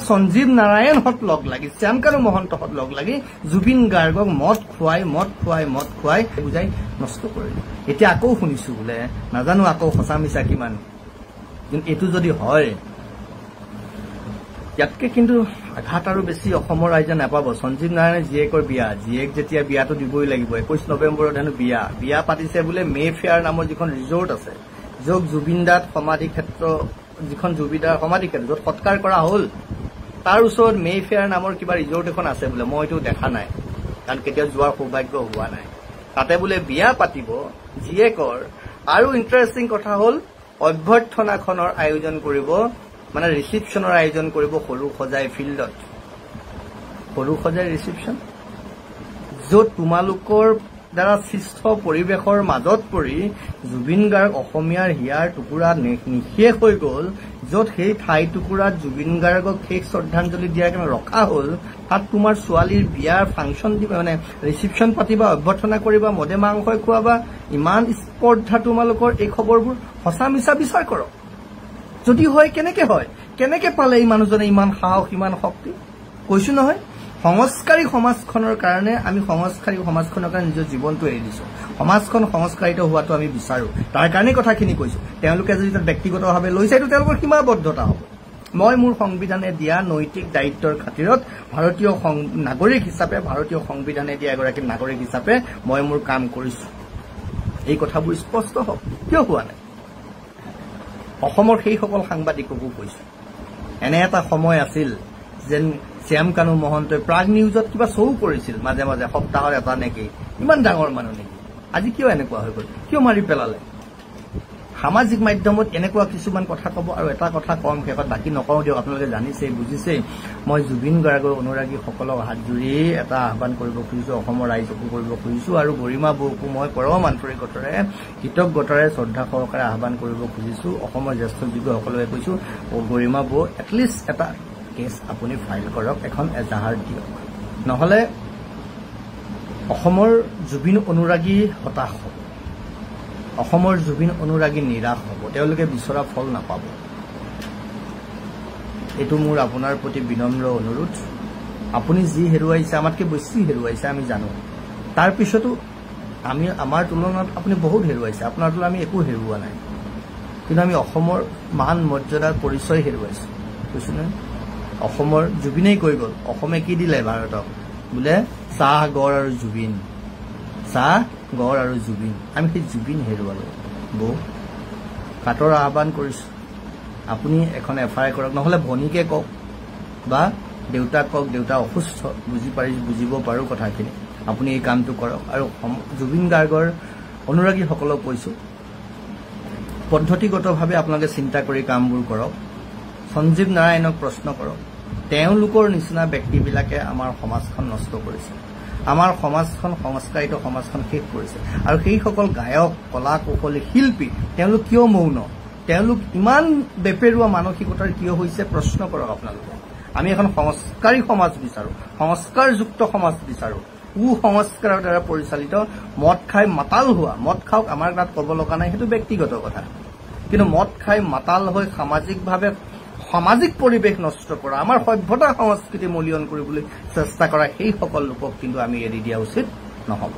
সঞ্জীৱ নাৰায়ণহঁত লগ লাগি শ্যামকানু মহন্তহঁত লগ লাগি জুবিন গাৰ্গক মদ খুৱাই বুজাই নষ্ট কৰিলে। এতিয়া আকৌ শুনিছো বোলে নাজানো আকৌ সঁচা মিছা কিমান, কিন্তু এইটো যদি হয় ইয়াতকে কিন্তু আঘাত আৰু বেছি অসমৰ ৰাইজে নাপাব। সঞ্জীৱ নাৰায়ণে জীয়েকৰ বিয়া, জীয়েক যেতিয়া বিয়াটো দিবই লাগিব, 21 নৱেম্বৰত হেনো বিয়া পাতিছে বোলে মে ফেয়াৰ নামৰ যিখন ৰিজৰ্ট আছে, য'ত জুবিনদাৰ সমাধি ক্ষেত্ৰ, যিখন জুবিনদাৰ সমাধি ক্ষেত্ৰ য'ত সৎকাৰ কৰা হ'ল, তাৰ ওচৰত মে ফেয়াৰ নামৰ কিবা ৰিজৰ্ট এখন আছে বোলে। মই এইটো দেখা নাই, কাৰণ কেতিয়াও যোৱাৰ সৌভাগ্য হোৱা নাই। তাতে বোলে বিয়া পাতিব জীয়েকৰ, আৰু ইণ্টাৰেষ্টিং কথা হ'ল অভ্যৰ্থনাখনৰ আয়োজন কৰিব, মানে ৰিচিপশ্যনৰ আয়োজন কৰিব সৰু সজাই ফিল্ডত। সৰু সজাই ৰিচিপশ্যন, য'ত তোমালোকৰ দ্বাৰা সৃষ্ট পৰিৱেশৰ মাজত পৰি জুবিন গাৰ্গ অসমীয়াৰ হিয়াৰ টুকুৰা নিশেষ হৈ গ'ল, য'ত সেই ঠাই টুকুৰাত জুবিন গাৰ্গক শেষ শ্ৰদ্ধাঞ্জলি দিয়াৰ কাৰণে ৰখা হ'ল, তাত তোমাৰ ছোৱালীৰ বিয়াৰ ফাংচন দিবা, মানে ৰিচিপশ্যন পাতিবা, অভ্যৰ্থনা কৰিবা, মদে মাংসই খুৱাবা। ইমান স্পৰ্ধা তোমালোকৰ। এই খবৰবোৰ সঁচা মিছা বিচাৰ কৰক। যদি হয় কেনেকে পালে এই মানুহজনে ইমান সাহস, ইমান শক্তি? কৈছো নহয়, সংস্কাৰী সমাজখনৰ কাৰণে আমি সংস্কাৰী সমাজখনৰ কাৰণে নিজৰ জীৱনটো এৰি দিছো। সমাজখন সংস্কাৰিত হোৱাটো আমি বিচাৰো, তাৰ কাৰণে কথাখিনি কৈছো। তেওঁলোকে যদি তাত ব্যক্তিগতভাৱে লৈছে এইটো তেওঁলোকৰ সীমাবদ্ধতা হ'ব। মই মোৰ সংবিধানে দিয়া নৈতিক দায়িত্বৰ খাতিৰত ভাৰতীয় নাগৰিক হিচাপে, ভাৰতীয় সংবিধানে দিয়া এগৰাকী নাগৰিক হিচাপে মই মোৰ কাম কৰিছো। এই কথাবোৰ স্পষ্ট হওক। কিয় হোৱা নাই? অসমৰ সেইসকল সাংবাদিককো কৈছো, এনে এটা সময় আছিল যেন শ্যামকানু মহন্তই প্ৰাগ নিউজত কিবা শ্ব' কৰিছিল মাজে মাজে, সপ্তাহৰ এটা নেকি, ইমান ডাঙৰ মানুহ নেকি? আজি কিয় এনেকুৱা হৈ গ'ল? কিয় মাৰি পেলালে? সামাজিক মাধ্যমত এনেকুৱা কিছুমান কথা ক'ব। আৰু এটা কথা কম শেষত, বাকী নকওঁ দিয়ক, আপোনালোকে জানিছেই বুজিছেই। মই জুবিন গাৰ্গৰ অনুৰাগীসকলক হাত জুৰি এটা আহ্বান কৰিব খুজিছো, অসমৰ ৰাইজকো কৰিব খুজিছো, আৰু গৰিমা বৌকো মই পৰম আন্তৰিকতাৰে কৃতজ্ঞতাৰে শ্ৰদ্ধা সহকাৰে আহ্বান কৰিব খুজিছো। অসমৰ জ্যেষ্ঠ যোগ্যসকলকে কৈছো, গৰিমা বৌ এটলিষ্ট এটা কেছ আপুনি ফাইল কৰক, এখন এজাহাৰ দিয়ক, নহ'লে অসমৰ জুবিন অনুৰাগী হতাশ হ'ব, অসমৰ জুবিন অনুৰাগী নিৰাশ হ'ব, তেওঁলোকে বিচৰা ফল নাপাব। এইটো মোৰ আপোনাৰ প্ৰতি বিনম্ৰ অনুৰোধ। আপুনি যি হেৰুৱাইছে, আমাতকৈ বেছি হেৰুৱাইছে আমি জানো, তাৰ পিছতো আমাৰ তুলনাত আপুনি বহুত হেৰুৱাইছে, আপোনাৰ তুলনাত আমি একো হেৰুওৱা নাই, কিন্তু আমি অসমৰ মান মৰ্যাদাৰ পৰিচয় হেৰুৱাইছো। কৈছো নহয়, অসমৰ জুবিনেই কৈ গ'ল, অসমে কি দিলে ভাৰতক? বোলে চাহ, গড় আৰু জুবিন, চাহ, গড় আৰু জুবিন। আমি সেই জুবিন হেৰুৱালো। বৌ কাটৰ আহ্বান কৰিছো, আপুনি এখন FIR কৰক, নহ'লে ভনীকে কওক বা দেউতাক কওক, দেউতা অসুস্থ, বুজিব পাৰো কথাখিনি, আপুনি এই কামটো কৰক। আৰু জুবিন গাৰ্গৰ অনুৰাগীসকলক কৈছো, পদ্ধতিগতভাৱে আপোনালোকে চিন্তা কৰি কামবোৰ কৰক। সঞ্জীৱ নাৰায়ণক প্ৰশ্ন কৰক। তেওঁলোকৰ নিচিনা ব্যক্তিবিলাকে আমাৰ সমাজখন নষ্ট কৰিছে, আমাৰ সমাজখন, সংস্কাৰিত সমাজখন শেষ কৰিছে। আৰু সেইসকল গায়ক, কলা কৌশলী, শিল্পী, তেওঁলোক কিয় মৌন? তেওঁলোক ইমান বেপেৰুৱা মানসিকতাৰ কিয় হৈছে? প্ৰশ্ন কৰক আপোনালোকে। আমি এখন সংস্কাৰী সমাজ বিচাৰো, সংস্কাৰযুক্ত সমাজ বিচাৰো, কুসংস্কাৰৰ দ্বাৰা পৰিচালিত। মদ খাই মাতাল হোৱা, মদ খাওক, আমাৰ তাত ক'ব লগা নাই, সেইটো ব্যক্তিগত কথা, কিন্তু মদ খাই মাতাল হৈ সামাজিকভাৱে সামাজিক পৰিৱেশ নষ্ট কৰা, আমাৰ সভ্যতা সংস্কৃতি মলিয়ন কৰিবলৈ চেষ্টা কৰা সেইসকল লোকক কিন্তু আমি এৰি দিয়া উচিত নহ'ব।